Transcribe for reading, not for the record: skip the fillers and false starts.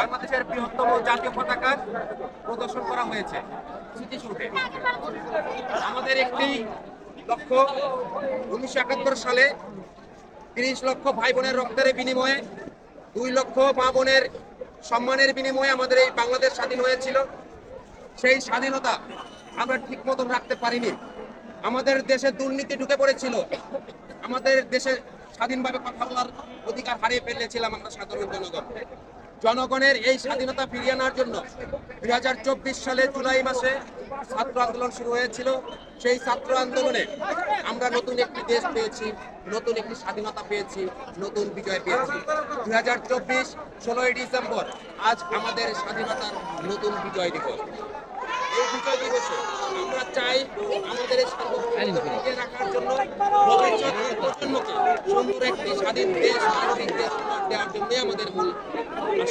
বাংলাদেশের বৃহত্তম জাতীয় পতাকা প্রদর্শন করা হয়েছে স্মৃতিসৌধে। আমাদের একটি লক্ষ্য 1971 সালে 30 লক্ষ ভাই বোনের রক্তের বিনিময়ে 2 লক্ষ মা বোনের সম্মানের বিনিময়ে আমাদের এই বাংলাদেশ স্বাধীন হয়েছিল। সেই স্বাধীনতা আমরা ঠিক মতন রাখতে পারিনি। আমাদের দেশে দুর্নীতি ঢুকে পড়েছিল। আমাদের দেশে স্বাধীনভাবে কথা বলার অধিকার হারিয়ে ফেলেছিলাম আমরা সাধারণ জনগণের এই স্বাধীনতা ফিরিয়ে আনার জন্য 2024 সালে জুলাই মাসে ছাত্র আন্দোলন শুরু হয়েছিল। সেই ছাত্র আন্দোলনে আমরা নতুন একটি দেশ পেয়েছি, নতুন একটি স্বাধীনতা পেয়েছি, নতুন বিজয় পেয়েছি। 2024 16ই ডিসেম্বর আজ আমাদের স্বাধীনতার নতুন বিজয় দিবস। এই বিজয় দিবসে আমরা চাই আমাদের এই স্বাধীনতা রাখার জন্য ভবিষ্যৎ প্রজন্মকে সুন্দর একটি স্বাধীন দেশ, নাগরিক দেশ দেওয়ার জন্যই আমাদের মূল আশা।